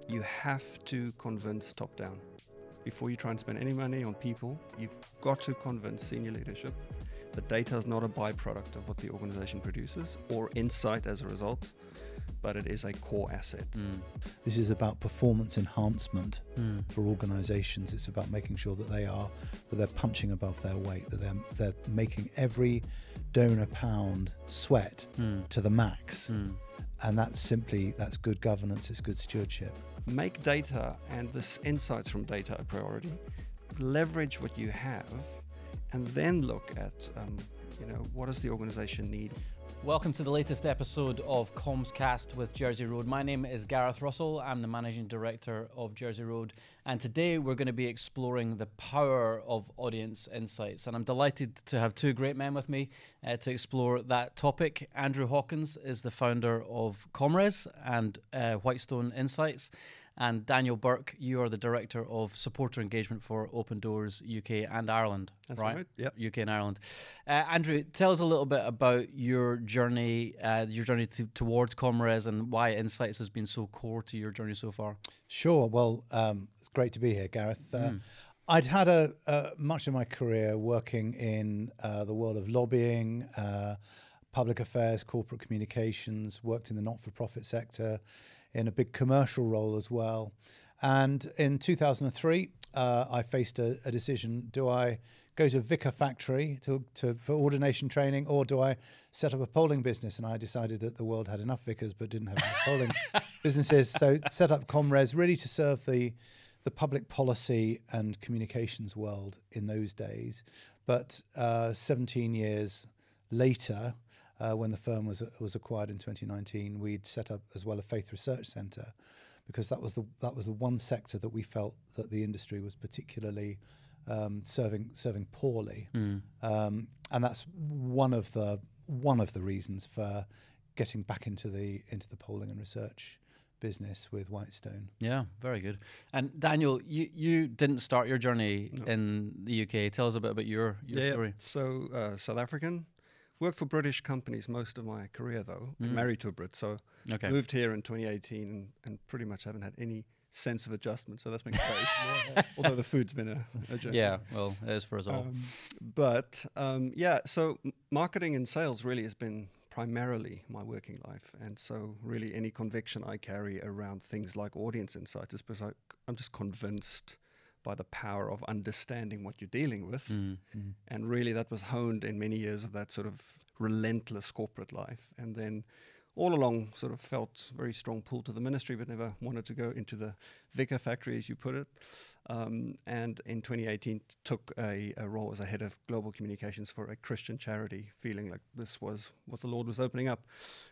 you have to convince top down. Before you try and spend any money on people, you've got to convince senior leadership that data is not a byproduct of what the organization produces or insight as a result, but it is a core asset. This is about performance enhancement for organizations. It's about making sure that they're punching above their weight, that they're making every donor pound sweat to the max. And that's good governance, it's good stewardship. Make data and the insights from data a priority. Leverage what you have, and then look at what does the organization need. Welcome to the latest episode of CommsCast with Jersey Road. My name is Gareth Russell. I'm the Managing Director of Jersey Road. And today we're going to be exploring the power of audience insights. And I'm delighted to have two great men with me to explore that topic. Andrew Hawkins is the founder of CommsCast and Whitestone Insights. And Daniel Burke, you are the Director of Supporter Engagement for Open Doors UK and Ireland. That's right. Yep. UK and Ireland. Andrew, tell us a little bit about your journey towards CommsCast and why Insights has been so core to your journey so far. Sure. Well, it's great to be here, Gareth. I'd had much of my career working in the world of lobbying, public affairs, corporate communications, worked in the not-for-profit sector, in a big commercial role as well. And in 2003, I faced a decision. Do I go to Vicar Factory for ordination training, or do I set up a polling business? And I decided that the world had enough vicars but didn't have enough polling businesses. So set up CommsCast really to serve the public policy and communications world in those days. But 17 years later, when the firm was acquired in 2019, we'd set up as well a faith research centre, because that was the one sector that we felt that the industry was particularly serving poorly, and that's one of the reasons for getting back into the polling and research business with Whitestone. Yeah, very good. And Daniel, you didn't start your journey in the UK. Tell us a bit about your story. So South African. Worked for British companies most of my career, though. Married to a Brit, so moved here in 2018 and pretty much haven't had any sense of adjustment. So that's been great. Although the food's been a journey. Yeah, well, it is for us all. So marketing and sales really has been primarily my working life. And so really any conviction I carry around things like audience insight is because I'm just convinced by the power of understanding what you're dealing with. And really that was honed in many years of that sort of relentless corporate life. And then all along sort of felt very strong pull to the ministry, but never wanted to go into the Vicar Factory, as you put it. And in 2018 took a role as a head of global communications for a Christian charity, feeling like this was what the Lord was opening up.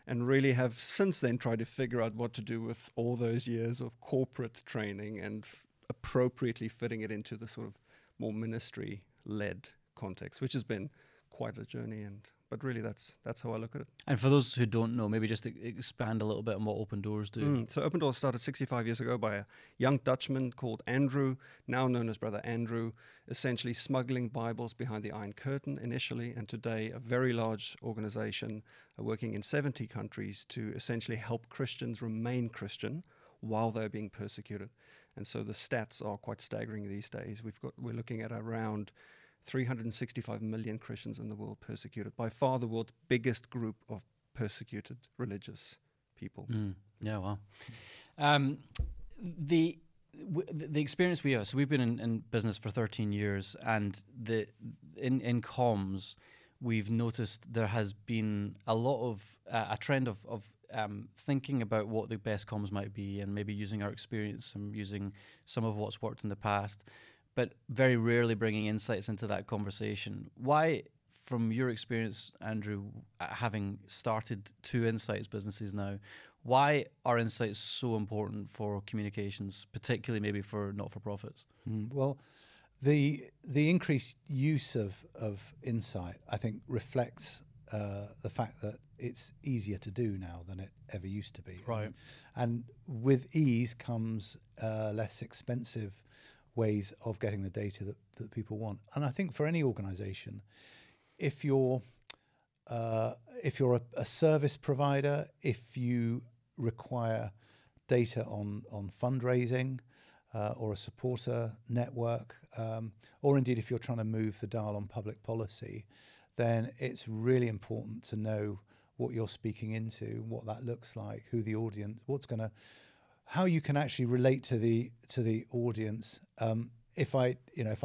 And really have since then tried to figure out what to do with all those years of corporate training and appropriately fitting it into the sort of more ministry-led context, which has been quite a journey. But really, that's how I look at it. And for those who don't know, maybe just expand a little bit on what Open Doors do. So Open Doors started 65 years ago by a young Dutchman called Andrew, now known as Brother Andrew, essentially smuggling Bibles behind the Iron Curtain initially, and today a very large organization working in 70 countries to essentially help Christians remain Christian while they're being persecuted. And so the stats are quite staggering these days. We're looking at around 365 million Christians in the world persecuted, by far the world's biggest group of persecuted religious people. Yeah, wow. The experience we have, so we've been in business for 13 years, and in comms, we've noticed there has been a lot of a trend of thinking about what the best comms might be, and maybe using our experience and using some of what's worked in the past, but very rarely bringing insights into that conversation. Why, from your experience, Andrew, having started two insights businesses now, why are insights so important for communications, particularly maybe for not-for-profits? Well, the increased use of insight, I think, reflects the fact that it's easier to do now than it ever used to be. Right. And with ease comes less expensive ways of getting the data that people want. And I think for any organization, if you're a service provider, if you require data on fundraising or a supporter network, or indeed if you're trying to move the dial on public policy, then it's really important to know what you're speaking into, what that looks like, who the audience, how you can actually relate to the audience. If I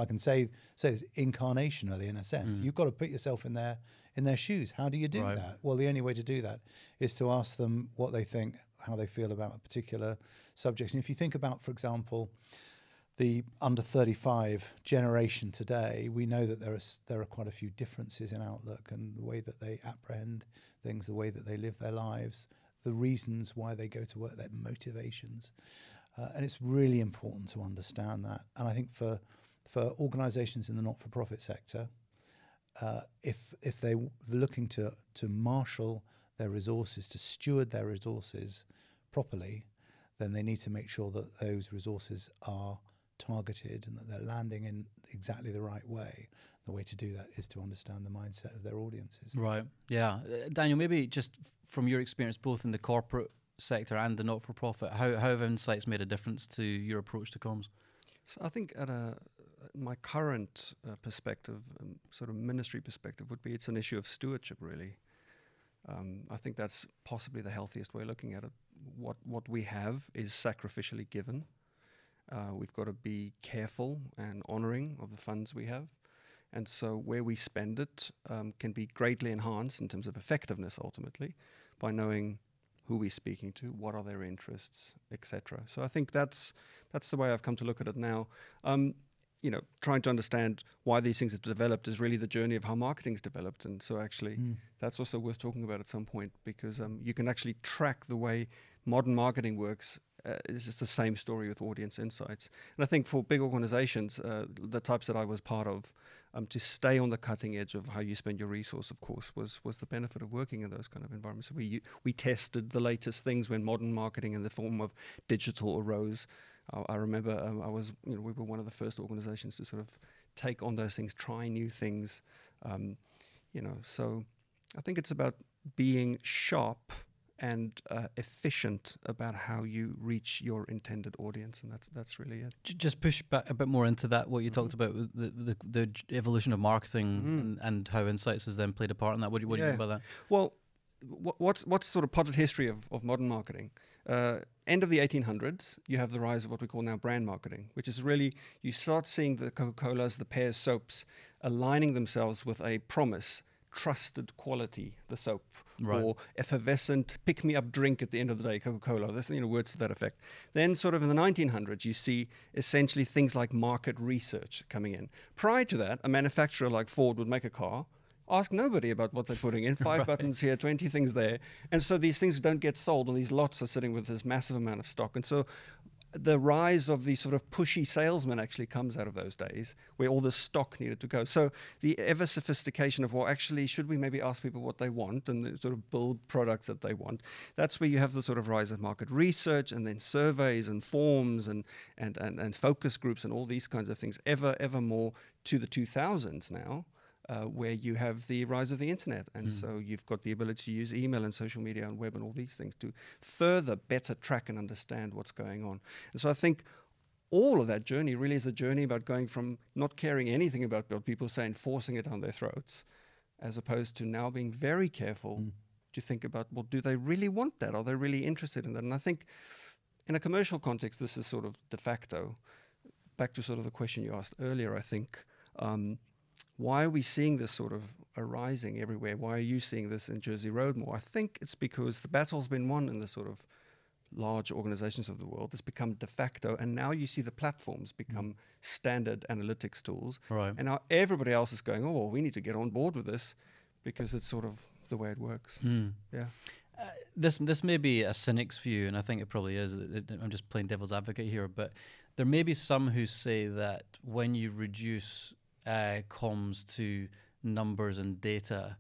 can say this incarnationally in a sense, you've got to put yourself in their shoes. How do you do that? Well, the only way to do that is to ask them what they think, how they feel about a particular subject. And if you think about, for example, the under 35 generation today, we know that there are quite a few differences in outlook and the way that they apprehend things, the way that they live their lives, the reasons why they go to work, their motivations. And it's really important to understand that. And I think for organisations in the not-for-profit sector, if they're looking to marshal their resources, to steward their resources properly, then they need to make sure that those resources are targeted and that they're landing in exactly the right way. The way to do that is to understand the mindset of their audiences. Right. Yeah. Daniel, maybe just from your experience, both in the corporate sector and the not-for-profit, how have insights made a difference to your approach to comms? So I think my current perspective, sort of ministry perspective, would be it's an issue of stewardship, really. I think that's possibly the healthiest way of looking at it. What we have is sacrificially given. We've got to be careful and honouring of the funds we have. And so where we spend it can be greatly enhanced in terms of effectiveness, ultimately, by knowing who we're speaking to, what are their interests, etc. So I think that's the way I've come to look at it now. Trying to understand why these things have developed is really the journey of how marketing's developed. And so actually that's also worth talking about at some point, because you can actually track the way modern marketing works. It's just the same story with audience insights. And I think for big organizations, the types that I was part of, to stay on the cutting edge of how you spend your resource, of course, was the benefit of working in those kind of environments. So we tested the latest things when modern marketing in the form of digital arose. I remember we were one of the first organizations to sort of take on those things, try new things. So I think it's about being sharp and efficient about how you reach your intended audience, and that's really it. Just push back a bit more into that, what you talked about, with the evolution of marketing and how insights has then played a part in that. What do you mean by that? Well, what's sort of potted history of modern marketing? End of the 1800s, you have the rise of what we call now brand marketing, which is really, you start seeing the Coca-Colas, the Pears soaps aligning themselves with a promise, trusted quality, the soap, or effervescent pick-me-up drink at the end of the day, Coca-Cola. There's words to that effect. Then sort of in the 1900s, you see essentially things like market research coming in. Prior to that, a manufacturer like Ford would make a car, ask nobody about what they're putting in, 5 buttons here, 20 things there. And so these things don't get sold, and these lots are sitting with this massive amount of stock. And so the rise of the sort of pushy salesman actually comes out of those days where all the stock needed to go. So the ever sophistication of, well, actually, should we maybe ask people what they want and sort of build products that they want? That's where you have the sort of rise of market research, and then surveys and forms and focus groups and all these kinds of things, ever more to the 2000s now. Where you have the rise of the internet. And so you've got the ability to use email and social media and web and all these things to further better track and understand what's going on. And so I think all of that journey really is a journey about going from not caring anything about what people say and forcing it down their throats, as opposed to now being very careful to think about, well, do they really want that? Are they really interested in that? And I think in a commercial context, this is sort of de facto. Back to sort of the question you asked earlier, I think, why are we seeing this sort of arising everywhere? Why are you seeing this in Jersey Road more? I think it's because the battle's been won in the sort of large organizations of the world. It's become de facto, and now you see the platforms become standard analytics tools. Right. And now everybody else is going, oh, well, we need to get on board with this because it's sort of the way it works. Yeah. This may be a cynic's view, and I think it probably is. I'm just playing devil's advocate here, but there may be some who say that when you reduce comms to numbers and data,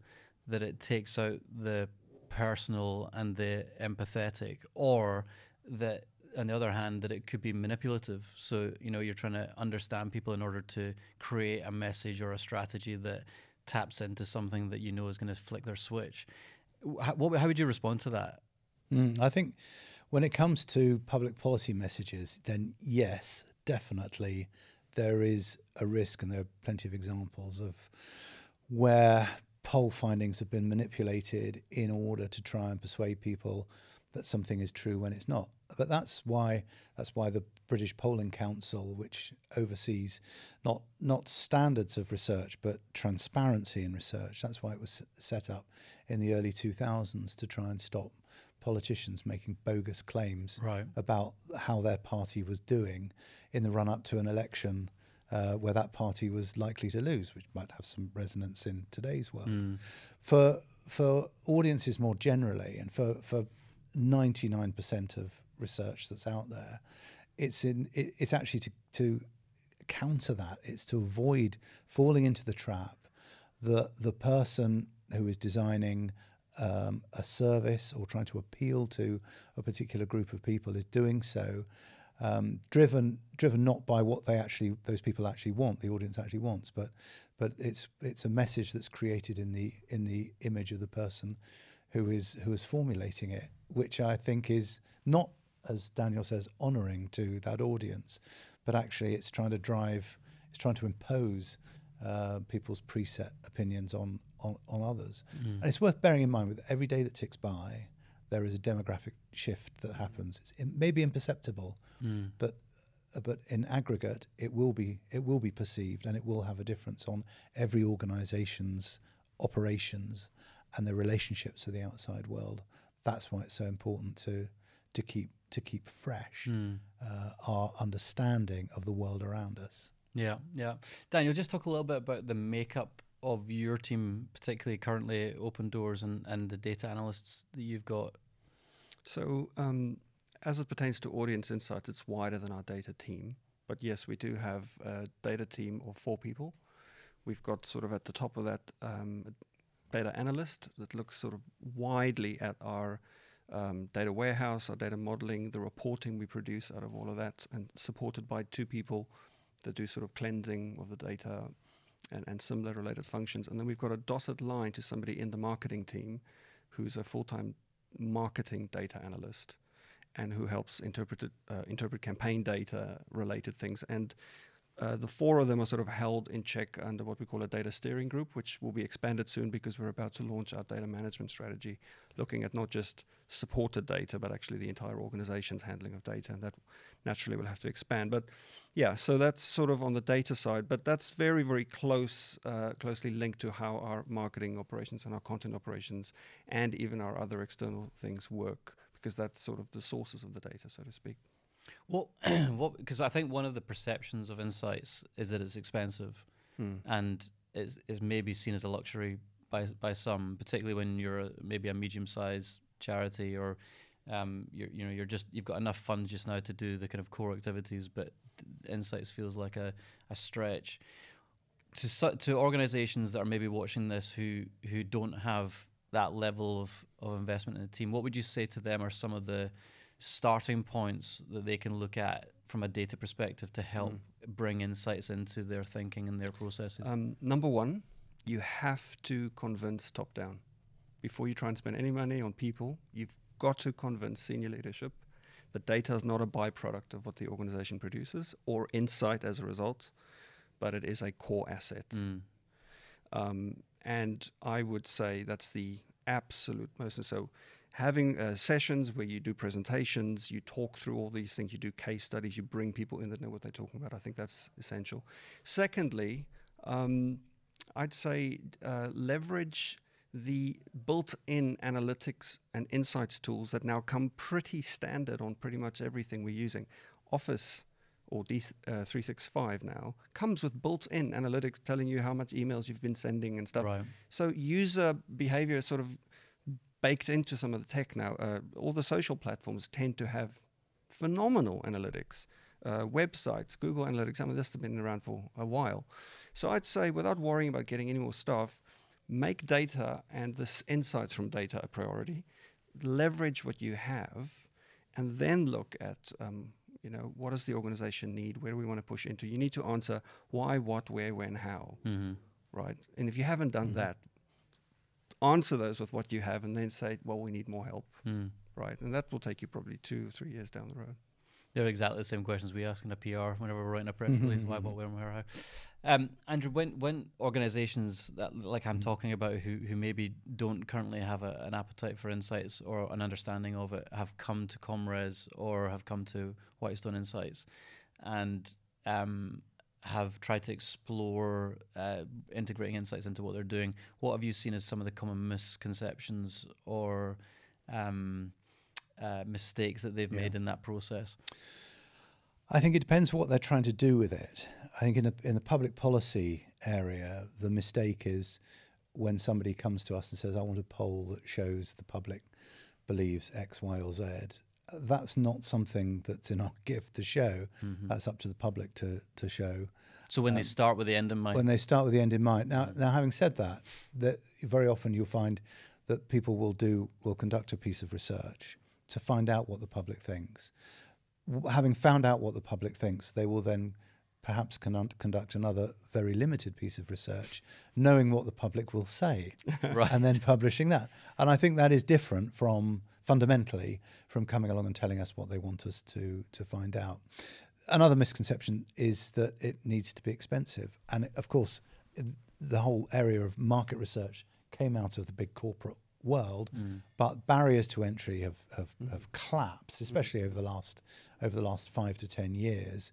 that it takes out the personal and the empathetic, or that on the other hand that it could be manipulative. So you're trying to understand people in order to create a message or a strategy that taps into something that is going to flick their switch. How would you respond to that? I think When it comes to public policy messages, then yes, definitely there is a risk, and there are plenty of examples of where poll findings have been manipulated in order to try and persuade people that something is true when it's not. But that's why the British Polling Council, which oversees not standards of research but transparency in research, that's why it was set up in the early 2000s to try and stop politicians making bogus claims about how their party was doing in the run-up to an election where that party was likely to lose, which might have some resonance in today's world. For audiences more generally, and for 99% of research that's out there, it's actually to counter that. It's to avoid falling into the trap that the person who is designing a service or trying to appeal to a particular group of people is doing so driven not by what those people actually want, the audience actually wants, but it's a message that's created in the image of the person who is formulating it, which I think is not, as Daniel says, honouring to that audience, but actually it's trying to impose people's preset opinions on others. And it's worth bearing in mind, with every day that ticks by, there is a demographic shift that happens. It may be imperceptible, but in aggregate, it will be perceived, and it will have a difference on every organisation's operations and their relationships with the outside world. That's why it's so important to keep fresh our understanding of the world around us. Yeah. Daniel, just talk a little bit about the makeup of your team, particularly currently at Open Doors and the data analysts that you've got. So as it pertains to audience insights, it's wider than our data team. But yes, we do have a data team of 4 people. We've got sort of at the top of that data analyst that looks sort of widely at our data warehouse, our data modeling, the reporting we produce out of all of that, and supported by 2 people that do sort of cleansing of the data and similar related functions. And then we've got a dotted line to somebody in the marketing team who's a full-time marketing data analyst and who helps interpret campaign data related things. And the 4 of them are sort of held in check under what we call a data steering group, which will be expanded soon because we're about to launch our data management strategy, looking at not just supported data, but actually the entire organization's handling of data. And that naturally will have to expand. But yeah, so that's sort of on the data side, but that's very, very closely linked to how our marketing operations and our content operations and even our other external things work, because that's sort of the sources of the data, so to speak. Well, because I think one of the perceptions of insights is that it's expensive, and is maybe seen as a luxury by some, particularly when you're maybe a medium-sized charity, or you've got enough funds just now to do the kind of core activities, but insights feels like a stretch. To organizations that are maybe watching this who don't have that level of investment in the team, what would you say to them are some of the starting points that they can look at from a data perspective to help bring insights into their thinking and their processes? Number 1, you have to convince top down. Before you try and spend any money on people, you've got to convince senior leadership that data is not a byproduct of what the organization produces or insight as a result, but it is a core asset. And I would say that's the absolute most. So having sessions where you do presentations, you talk through all these things, you do case studies, you bring people in that know what they're talking about. I think that's essential. Secondly, I'd say leverage the built-in analytics and insights tools that now come pretty standard on pretty much everything we're using. Office or 365 now comes with built-in analytics telling you how much emails you've been sending and stuff. Right. So user behavior is sort of baked into some of the tech now. All the social platforms tend to have phenomenal analytics. Websites, Google Analytics, some of this has been around for a while. So I'd say, without worrying about getting any more staff, make data and this insights from data a priority. Leverage what you have, and then look at what does the organization need? Where do we want to push into? You need to answer why, what, where, when, how, right? And if you haven't done that, answer those with what you have, and then say, well, we need more help. right? And that will take you probably 2-3 years down the road. They're exactly the same questions we ask in a PR whenever we're writing a press release. Why, what, when, where, how. Andrew, when organisations that, like I'm talking about, who maybe don't currently have an appetite for insights or an understanding of it, have come to CommRes or have come to Whitestone Insights, and have tried to explore integrating insights into what they're doing, what have you seen as some of the common misconceptions or mistakes that they've made in that process? I think it depends what they're trying to do with it. I think in the public policy area, the mistake is when somebody comes to us and says, I want a poll that shows the public believes X, Y, or Z. That's not something that's in our gift to show. That's up to the public to show. So when they start with the end in mind? When they start with the end in mind. Now having said that very often you'll find that people will conduct a piece of research to find out what the public thinks. Having found out what the public thinks, they will then perhaps conduct another very limited piece of research, knowing what the public will say, right, and then publishing that. And I think that is different fundamentally from coming along and telling us what they want us to find out. Another misconception is that it needs to be expensive. And of course, the whole area of market research came out of the big corporate world, but barriers to entry have collapsed, especially over the last 5 to 10 years,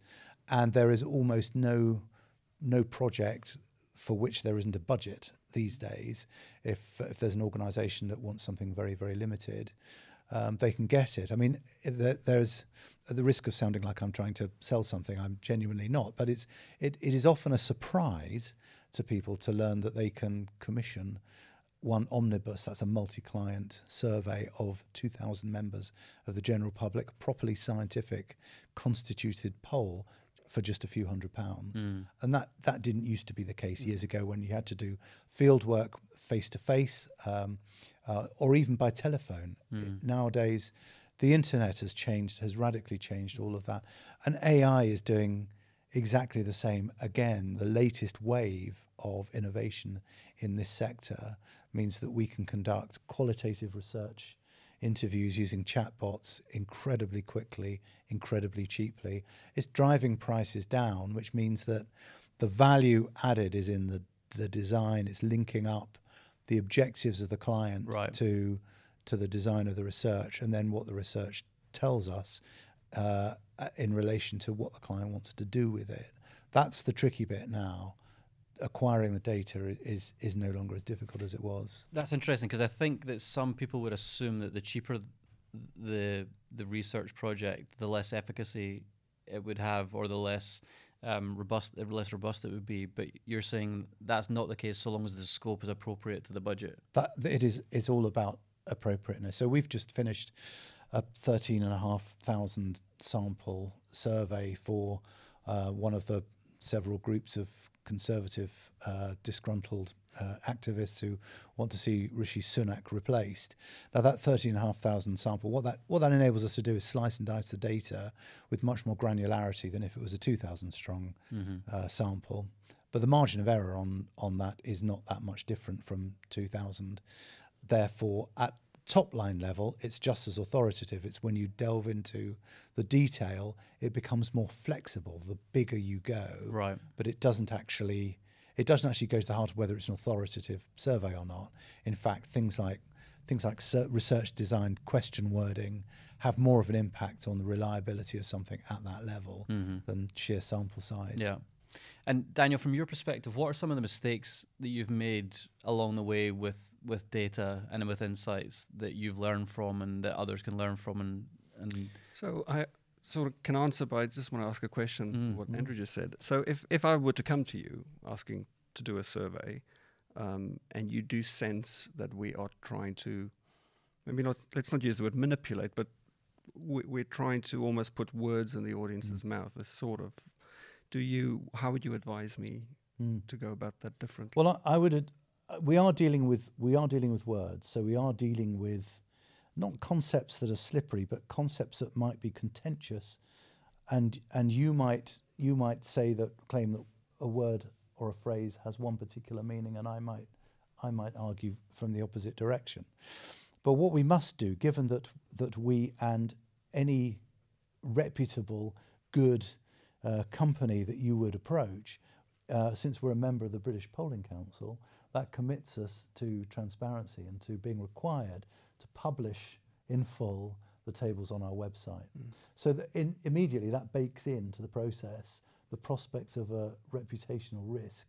and there is almost no project for which there isn't a budget these days. If there's an organisation that wants something very, very limited, they can get it. I mean, there's at the risk of sounding like I'm trying to sell something, I'm genuinely not, but it is often a surprise to people to learn that they can commission one omnibus, that's a multi-client survey of 2,000 members of the general public, properly scientific, constituted poll for just a few £100s. And that didn't used to be the case years ago, when you had to do field work face-to-face or even by telephone. Nowadays, the internet has radically changed all of that. And AI is doing exactly the same. Again, the latest wave of innovation in this sector means that we can conduct qualitative research interviews using chatbots incredibly quickly, incredibly cheaply. It's driving prices down, which means that the value added is in the design. It's linking up the objectives of the client to the design of the research, and then what the research tells us in relation to what the client wants to do with it. That's the tricky bit now. Acquiring the data is no longer as difficult as it was. That's interesting, because I think that some people would assume that the cheaper the research project, the less efficacy it would have, or the less robust it would be. But you're saying that's not the case, so long as the scope is appropriate to the budget. It's all about appropriateness. So we've just finished a 13,500 sample survey for one of the several groups of conservative disgruntled activists who want to see Rishi Sunak replaced. Now that 13,500 sample, what that enables us to do is slice and dice the data with much more granularity than if it was a 2,000 strong sample. But the margin of error on that is not that much different from 2,000. Therefore, at top line level, it's just as authoritative. It's when you delve into the detail, it becomes more flexible the bigger you go. Right. But it doesn't actually go to the heart of whether it's an authoritative survey or not. In fact, things like research designed question wording have more of an impact on the reliability of something at that level than sheer sample size. Yeah. And Daniel, from your perspective, what are some of the mistakes that you've made along the way with data and with insights that you've learned from and that others can learn from? And So I sort of can answer by just want to ask a question, what Andrew just said. So if I were to come to you asking to do a survey, and you do sense that we are trying to, maybe not, let's not use the word manipulate, but we're trying to almost put words in the audience's mouth, this sort of, how would you advise me to go about that differently? Well, we are dealing with words, so we are dealing with not concepts that are slippery, but concepts that might be contentious, and you might claim that a word or a phrase has one particular meaning, and I might argue from the opposite direction. But what we must do, given that we and any reputable, good company that you would approach, since we're a member of the British Polling Council, that commits us to transparency and to being required to publish in full the tables on our website. So that immediately that bakes into the process the prospects of a reputational risk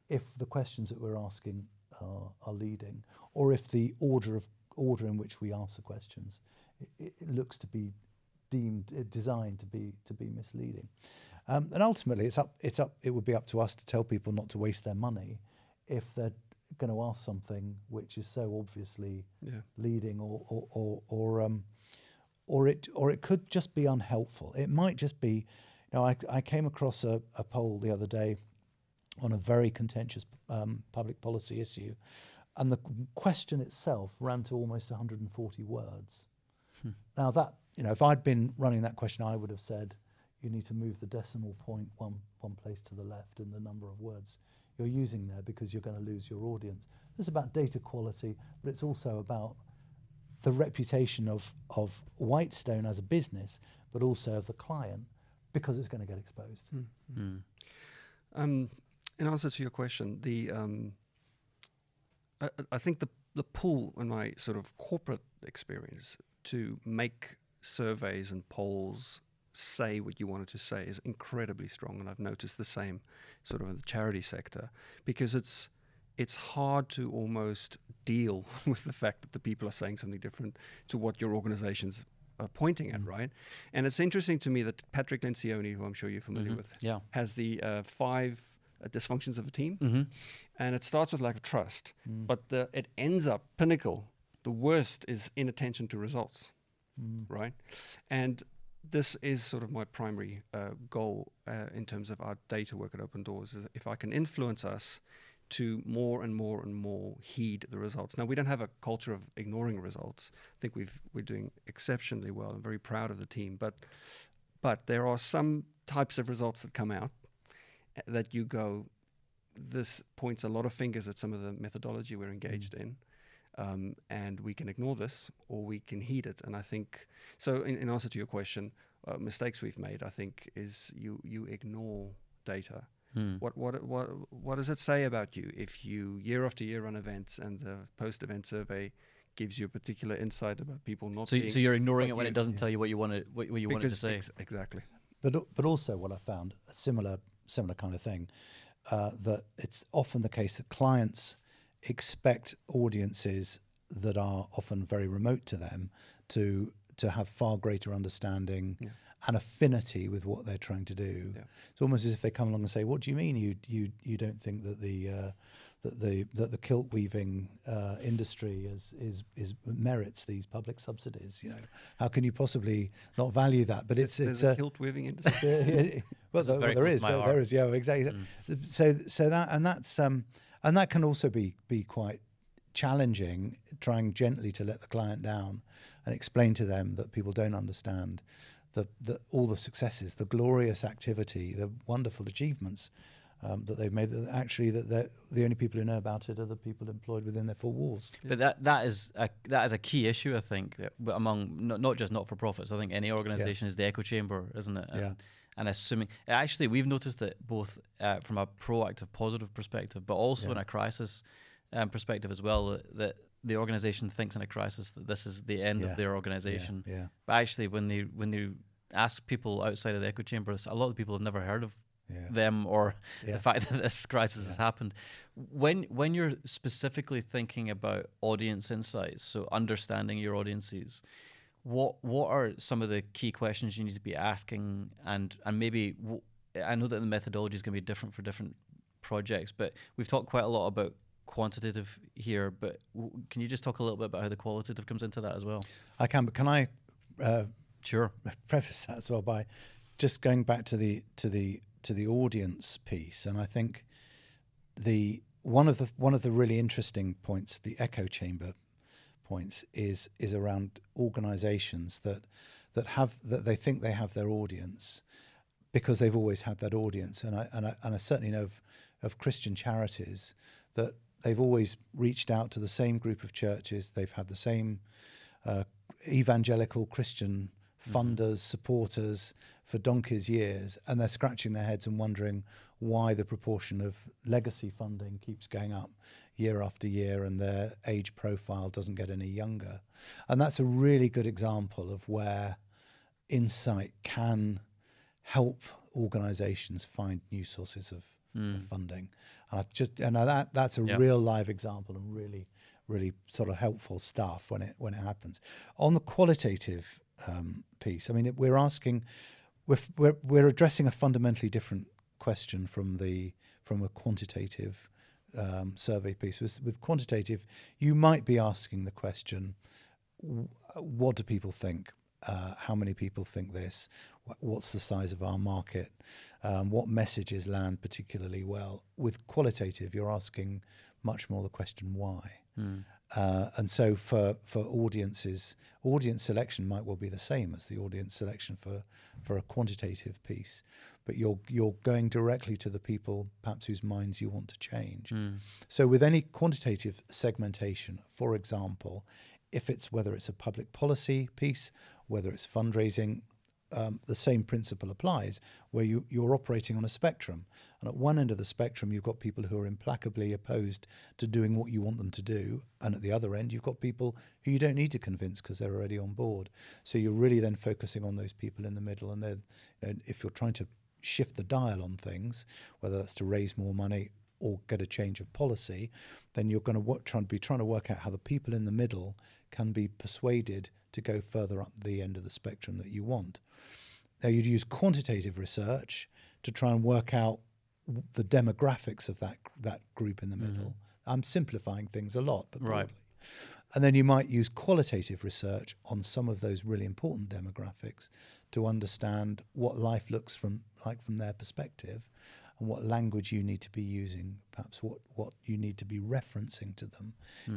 if the questions that we're asking are leading, or if the order in which we ask the questions it looks to be designed to be misleading. And ultimately it would be up to us to tell people not to waste their money if they're going to ask something which is so obviously leading, or it could just be unhelpful. It might just be, I came across a poll the other day on a very contentious public policy issue, and the question itself ran to almost 140 words. Now that, if I'd been running that question, I would have said, you need to move the decimal point one place to the left in the number of words you're using there, because you're going to lose your audience. It's about data quality, but it's also about the reputation of Whitestone as a business, but also of the client, because it's going to get exposed. In answer to your question, I think the pull in my sort of corporate experience to make surveys and polls say what you wanted to say is incredibly strong, and I've noticed the same sort of in the charity sector, because it's hard to almost deal with the fact that the people are saying something different to what your organization's pointing at, right? And it's interesting to me that Patrick Lencioni, who I'm sure you're familiar with, has the 5 dysfunctions of a team, and it starts with lack of trust, but it ends up pinnacle. The worst is inattention to results, right? And this is sort of my primary goal in terms of our data work at Open Doors, is if I can influence us to more and more and more heed the results. Now, we don't have a culture of ignoring results. I think we're doing exceptionally well. I'm very proud of the team, but there are some types of results that come out that you go, this points a lot of fingers at some of the methodology we're engaged in. And we can ignore this, or we can heed it. And I think, so in answer to your question, mistakes we've made, I think, is you ignore data. What does it say about you if you year after year run events and the post-event survey gives you a particular insight about people not being... So you're ignoring it when it doesn't tell you what you want it to say. Exactly. But also what I found, a similar kind of thing, that it's often the case that clients expect audiences that are often very remote to them to have far greater understanding and affinity with what they're trying to do. It's almost as if they come along and say, "What do you mean you don't think that the kilt weaving industry is merits these public subsidies? How can you possibly not value that?" But it's a kilt weaving industry. there is, yeah, exactly. So that can also be quite challenging, trying gently to let the client down and explain to them that people don't understand all the successes, the glorious activity, the wonderful achievements that they've made. That actually, that the only people who know about it are the people employed within their 4 walls. But that is a key issue, I think, among not just not-for-profits. I think any organisation is the echo chamber, isn't it? And assuming, actually, we've noticed it both from a proactive, positive perspective, but also in a crisis perspective as well, that the organisation thinks in a crisis that this is the end of their organisation. But actually, when they ask people outside of the echo chamber, a lot of people have never heard of them or the fact that this crisis has happened. When you're specifically thinking about audience insights, so understanding your audiences, what are some of the key questions you need to be asking, and maybe I know that the methodology is going to be different for different projects, but we've talked quite a lot about quantitative here, but can you just talk a little bit about how the qualitative comes into that as well? I can, but can I sure preface that as well by just going back to the audience piece? And I think one of the really interesting points, the echo chamber points, is around organisations that they think they have their audience because they've always had that audience, and I certainly know of Christian charities that they've always reached out to the same group of churches. They've had the same evangelical Christian funders, supporters for donkey's years, and they're scratching their heads and wondering why the proportion of legacy funding keeps going up year after year and their age profile doesn't get any younger. And that's a really good example of where Insight can help organizations find new sources of funding. And that's a real live example and really sort of helpful stuff when it happens. On the qualitative piece, I mean, we're addressing a fundamentally different question from a quantitative survey piece. With quantitative, you might be asking the question, what do people think? How many people think this? What's the size of our market? What messages land particularly well? With qualitative, you're asking much more the question why. And so for audiences, audience selection might well be the same as the audience selection for a quantitative piece, but you're going directly to the people perhaps whose minds you want to change. So with any quantitative segmentation, for example, whether it's a public policy piece, whether it's fundraising, the same principle applies, where you're operating on a spectrum. And at one end of the spectrum, you've got people who are implacably opposed to doing what you want them to do. And at the other end, you've got people who you don't need to convince because they're already on board. So you're really then focusing on those people in the middle. And if you're trying to shift the dial on things, whether that's to raise more money or get a change of policy, then you're going to be trying to work out how the people in the middle can be persuaded to go further up the end of the spectrum that you want. Now, you'd use quantitative research to try and work out the demographics of that group in the middle. I'm simplifying things a lot, but broadly. And then you might use qualitative research on some of those really important demographics to understand what life looks like from their perspective, and what language you need to be using, perhaps what you need to be referencing to them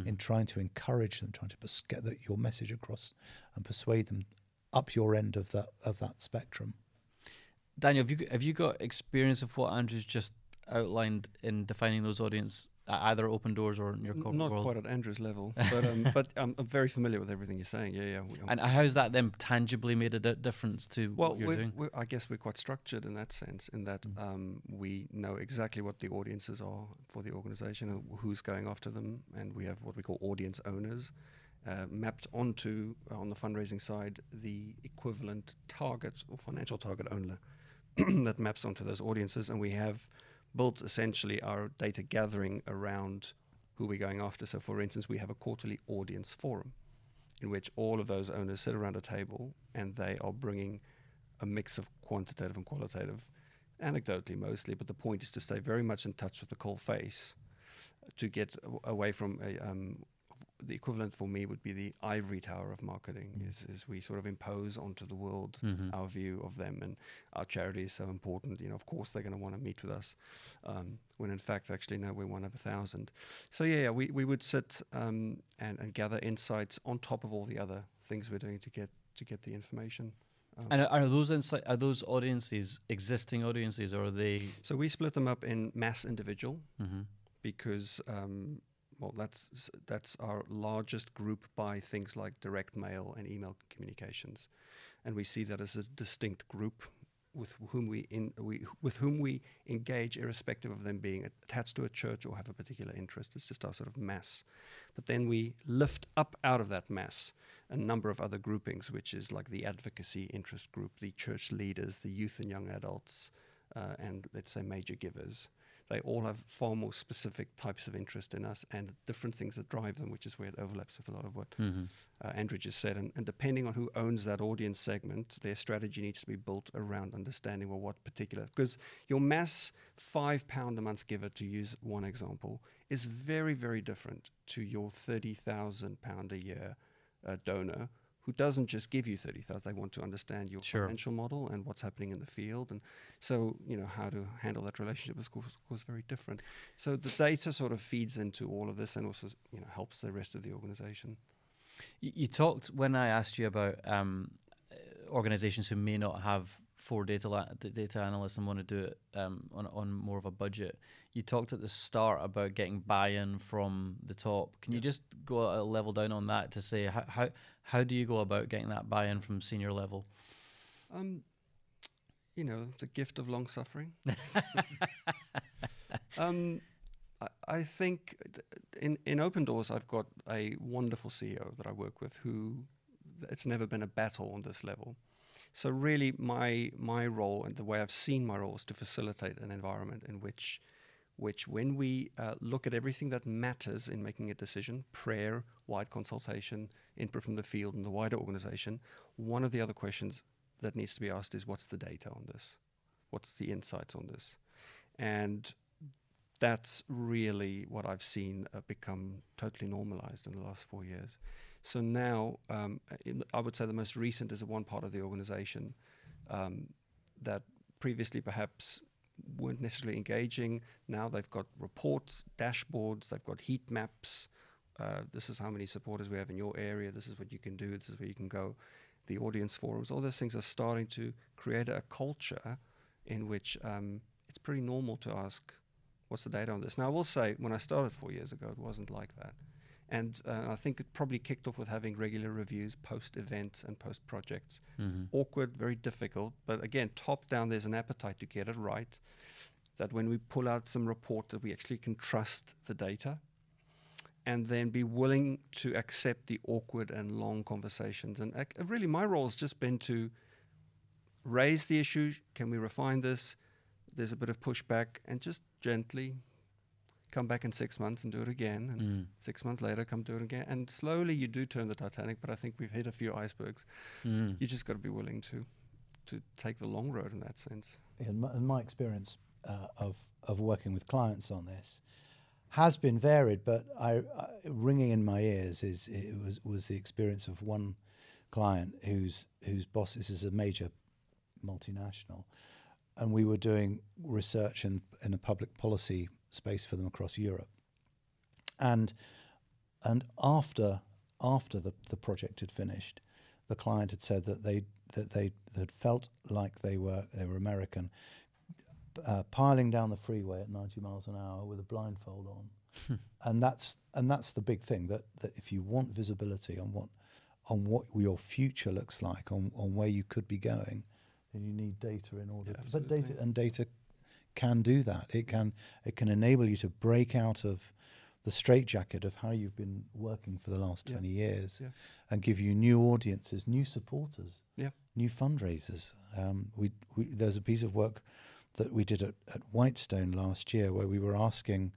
in trying to encourage them, trying to get your message across and persuade them up your end of that spectrum. Daniel, have you got experience of what Andrew's just outlined in defining those audience, either Open Doors or in your corporate Not world? quite at Andrew's level, but I'm very familiar with everything you're saying. Yeah. And how's that then tangibly made a difference to what you're doing? I guess we're quite structured in that sense, in that we know exactly what the audiences are for the organization and who's going after them, and we have what we call audience owners mapped onto, on the fundraising side, the equivalent target or financial target owner that maps onto those audiences, and we have built essentially our data gathering around who we're going after. So for instance, we have a quarterly audience forum in which all of those owners sit around a table and they are bringing a mix of quantitative and qualitative, anecdotally mostly, but the point is to stay very much in touch with the coal face, to get away from the equivalent for me would be the ivory tower of marketing, is we sort of impose onto the world our view of them, and our charity is so important. Of course they're going to want to meet with us, when in fact, actually, no, we're one of 1,000. So we would sit and gather insights on top of all the other things we're doing to get the information. And are those audiences existing audiences, or are they? So we split them up in mass individual, because that's our largest group by things like direct mail and email communications, and we see that as a distinct group with whom we engage, irrespective of them being attached to a church or have a particular interest. It's just our sort of mass. But then we lift up out of that mass a number of other groupings, which is like the advocacy interest group, the church leaders, the youth and young adults, and let's say major givers. They all have far more specific types of interest in us and different things that drive them, which is where it overlaps with a lot of what Andrew just said. And depending on who owns that audience segment, their strategy needs to be built around understanding what particular, because your mass £5 a month giver, to use one example, is very, very different to your £30,000 a year donor, who doesn't just give you 30,000, they want to understand your financial model and what's happening in the field. And so, how to handle that relationship is, of course, very different. So the data sort of feeds into all of this and also, helps the rest of the organization. You talked, when I asked you about organizations who may not have 4 data analysts and want to do it on more of a budget. You talked at the start about getting buy-in from the top. Can you just go a level down on that to say how do you go about getting that buy-in from senior level? The gift of long suffering. I think in Open Doors, I've got a wonderful CEO that I work with who it's never been a battle on this level. So really my role and the way I've seen my role is to facilitate an environment in which when we look at everything that matters in making a decision, prayer, wide consultation, input from the field and the wider organization, one of the other questions that needs to be asked is, what's the data on this? What's the insights on this? And that's really what I've seen become totally normalized in the last 4 years. So now, I would say the most recent is the one part of the organization that previously perhaps weren't necessarily engaging. Now they've got reports, dashboards, they've got heat maps. This is how many supporters we have in your area. This is what you can do. This is where you can go. The audience forums, all those things are starting to create a culture in which it's pretty normal to ask, what's the data on this? Now, I will say, when I started 4 years ago, it wasn't like that. And I think it probably kicked off with having regular reviews, post-events and post-projects. Mm-hmm. Awkward, very difficult. But again, top-down, there's an appetite to get it right, that when we pull out some report that we actually can trust the data and then be willing to accept the awkward and long conversations. And really, my role has just been to raise the issue. Can we refine this? There's a bit of pushback, and just gently come back in 6 months and do it again. And 6 months later, come do it again. And slowly you do turn the Titanic, but I think we've hit a few icebergs. You just got to be willing to take the long road in that sense. In my experience of working with clients on this has been varied, but ringing in my ears was the experience of one client whose boss is a major multinational, and we were doing research in a public policy space for them across Europe. And after the project had finished, the client had said that they had felt like they were American, piling down the freeway at 90 miles an hour with a blindfold on. and that's the big thing, that if you want visibility on what your future looks like, on where you could be going, then you need data in order. But data can do that. It can enable you to break out of the straitjacket of how you've been working for the last 20 years and give you new audiences, new supporters, new fundraisers. There's a piece of work that we did at Whitestone last year where we were asking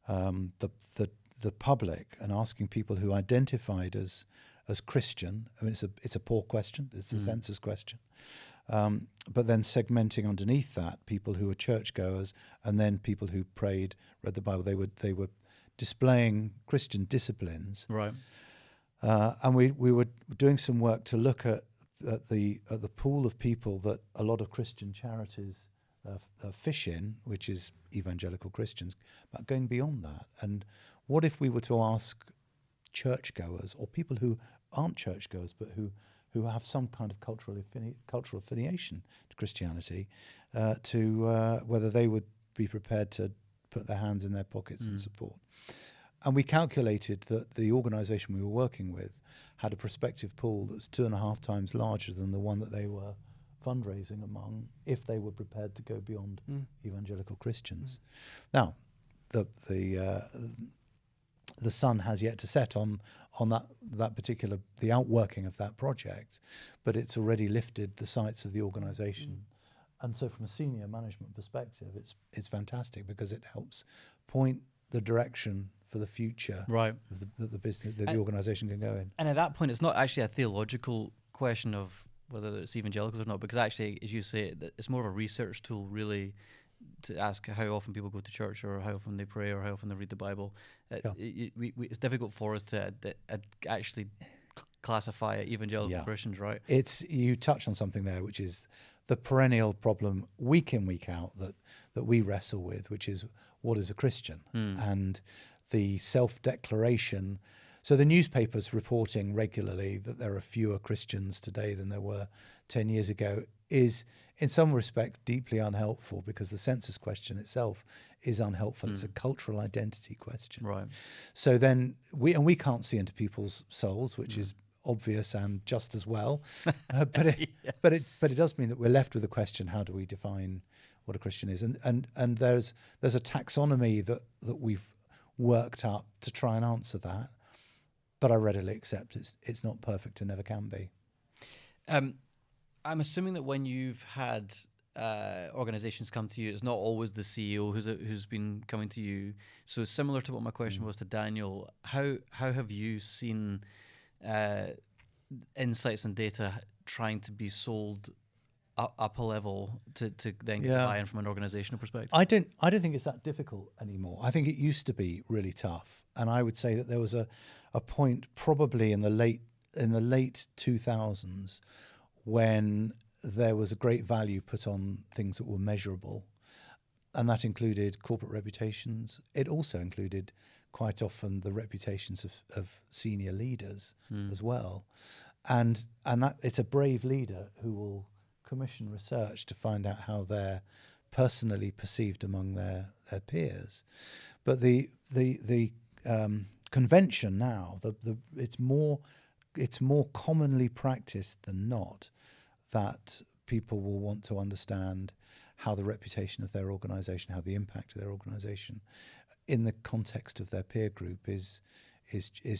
the public and asking people who identified as Christian. I mean, it's a poor question. It's a census question. But then segmenting underneath that people who were churchgoers and then people who prayed, read the Bible. They were displaying Christian disciplines, right? And we were doing some work to look at the pool of people that a lot of Christian charities fish in, which is evangelical Christians, but going beyond that. And what if we were to ask churchgoers or people who aren't churchgoers but who have some kind of cultural affiliation to Christianity, to whether they would be prepared to put their hands in their pockets and support. And we calculated that the organisation we were working with had a prospective pool that's 2.5 times larger than the one that they were fundraising among, if they were prepared to go beyond evangelical Christians. Now, the sun has yet to set on that particular, the outworking of that project, but it's already lifted the sights of the organisation. And so from a senior management perspective, it's fantastic because it helps point the direction for the future of the business that the organisation can go in. And at that point, it's not actually a theological question of whether it's evangelicals or not, because actually, as you say, it's more of a research tool, really, to ask how often people go to church or how often they pray or how often they read the Bible. It's difficult for us to actually classify evangelical Christians, right? You touch on something there, which is the perennial problem week in, week out that we wrestle with, which is what is a Christian? And the self-declaration. So the newspapers reporting regularly that there are fewer Christians today than there were 10 years ago is in some respect, deeply unhelpful, because the census question itself is unhelpful. It's a cultural identity question. Right. So then we can't see into people's souls, which is obvious and just as well. But it does mean that we're left with the question: how do we define what a Christian is? And there's a taxonomy that we've worked up to try and answer that. But I readily accept it's not perfect and never can be. I'm assuming that when you've had organizations come to you, it's not always the CEO who's been coming to you. So similar to what my question was to Daniel, how have you seen insights and data trying to be sold up a level to then get buy-in from an organizational perspective? I don't think it's that difficult anymore. I think it used to be really tough, and I would say that there was a point probably in the late 2000s when there was a great value put on things that were measurable, and that included corporate reputations. It also included quite often the reputations of senior leaders as well, and that it's a brave leader who will commission research to find out how they're personally perceived among their peers. But the convention now, it's more commonly practiced than not that people will want to understand how the reputation of their organisation, how the impact of their organisation in the context of their peer group is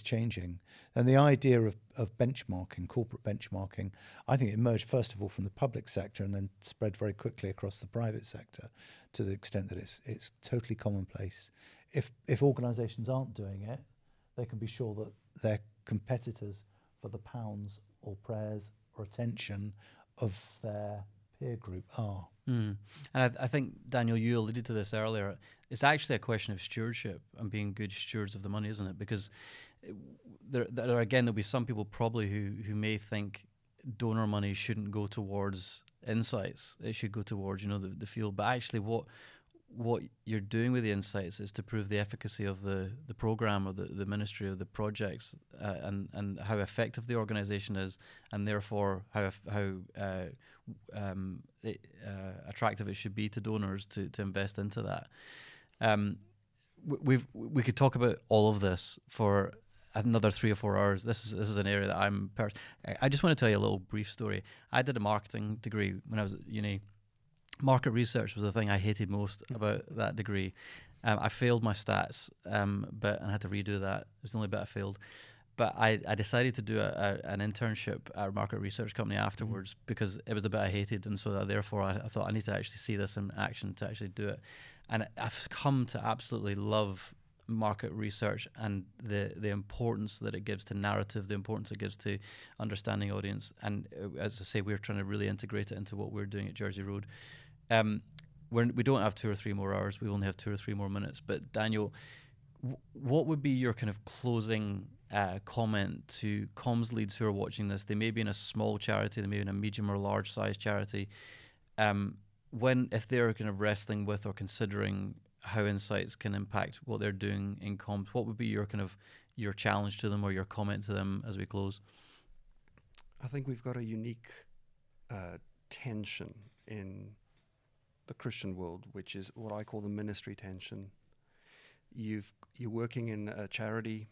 changing. And the idea of benchmarking, corporate benchmarking, I think it emerged first of all from the public sector and then spread very quickly across the private sector to the extent that it's totally commonplace. If organisations aren't doing it, they can be sure that their competitors for the pounds or prayers or attention of their peer group are. And I think, Daniel, you alluded to this earlier. It's actually a question of stewardship and being good stewards of the money, isn't it? Because there'll be some people probably who may think donor money shouldn't go towards insights. It should go towards, the field. But actually what you're doing with the insights is to prove the efficacy of the program or the ministry of the projects and how effective the organization is, and therefore how attractive it should be to donors to invest into that. We could talk about all of this for another 3 or 4 hours. This is an area that I just want to tell you a little brief story. I did a marketing degree when I was at uni. Market research was the thing I hated most about that degree. I failed my stats, but I had to redo that. It was the only bit I failed. But I decided to do an internship at a market research company afterwards because it was the bit I hated, and so therefore I thought I need to actually see this in action to actually do it. And I've come to absolutely love market research and the importance that it gives to narrative, the importance it gives to understanding audience. And as I say, we're trying to really integrate it into what we're doing at Jersey Road. We don't have 2 or 3 more hours. We only have 2 or 3 more minutes. But Daniel, what would be your kind of closing comment to comms leads who are watching this? They may be in a small charity, they may be in a medium or large size charity. If they're kind of wrestling with or considering how insights can impact what they're doing in comms, what would be your challenge to them or your comment to them as we close? I think we've got a unique tension in the Christian world, which is what I call the ministry tension. You're working in a charity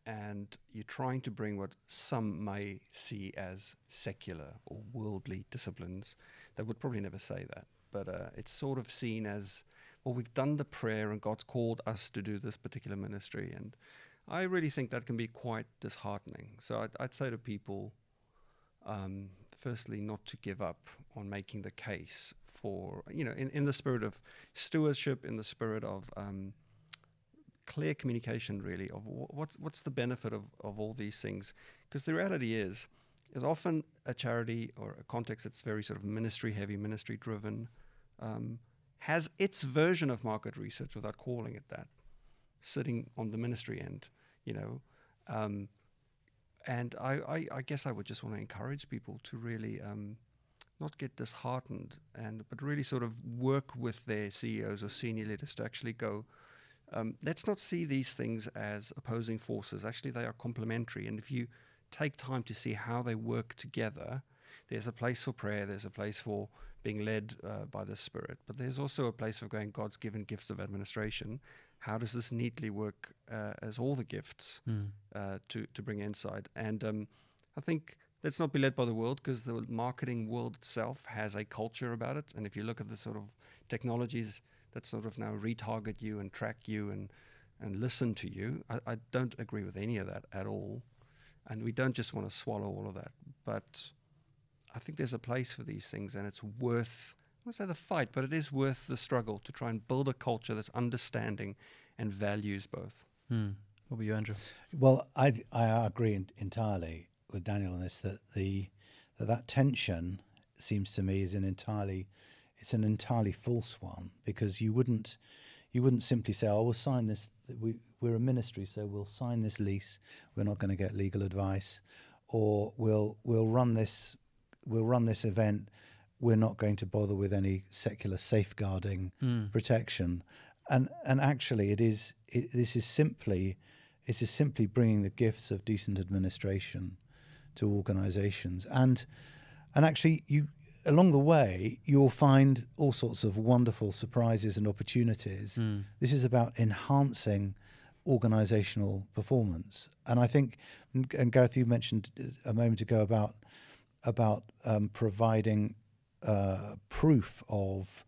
and you're trying to bring what some may see as secular or worldly disciplines. They would probably never say that, but it's sort of seen as, well, we've done the prayer and God's called us to do this particular ministry. And I really think that can be quite disheartening. So I'd say to people, firstly, not to give up on making the case for, in the spirit of stewardship, in the spirit of clear communication, really, of what's the benefit of all these things. Because the reality is often a charity or a context that's very sort of ministry heavy, ministry driven, has its version of market research, without calling it that, sitting on the ministry end, and I guess I would just want to encourage people to really not get disheartened, but really sort of work with their CEOs or senior leaders to actually go, let's not see these things as opposing forces. Actually, they are complementary. And if you take time to see how they work together, there's a place for prayer, there's a place for being led by the Spirit. But there's also a place of going, God's given gifts of administration. How does this neatly work as all the gifts to bring insight? And I think let's not be led by the world, because the marketing world itself has a culture about it. And if you look at the sort of technologies that sort of now retarget you and track you and listen to you, I don't agree with any of that at all. And we don't just want to swallow all of that. But I think there's a place for these things, and it's worth, I won't say the fight, but it is worth the struggle to try and build a culture that's understanding and values both. What about you, Andrew? Well, I agree entirely with Daniel on this, that that tension seems to me is an entirely false one, because you wouldn't simply say, "Oh, we'll sign this. We're a ministry, so we'll sign this lease. We're not going to get legal advice, or we'll run this event. We're not going to bother with any secular safeguarding protection." And actually, this is simply bringing the gifts of decent administration to organisations, and actually along the way you'll find all sorts of wonderful surprises and opportunities. This is about enhancing organisational performance, and I think, and Gareth, you mentioned a moment ago about providing proof of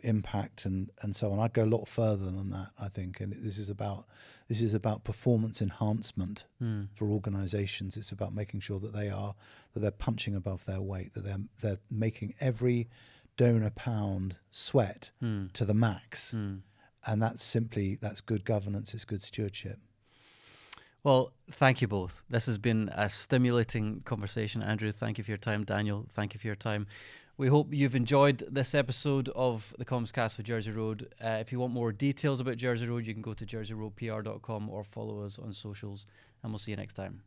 impact and so on. I'd go a lot further than that, I think, and this is about performance enhancement for organisations. It's about making sure that they're punching above their weight, that they're making every donor pound sweat to the max, and that's good governance. It's good stewardship. Well, thank you both. This has been a stimulating conversation. Andrew, thank you for your time. Daniel, thank you for your time. We hope you've enjoyed this episode of the CommsCast with Jersey Road. If you want more details about Jersey Road, you can go to jerseyroadpr.com or follow us on socials, and we'll see you next time.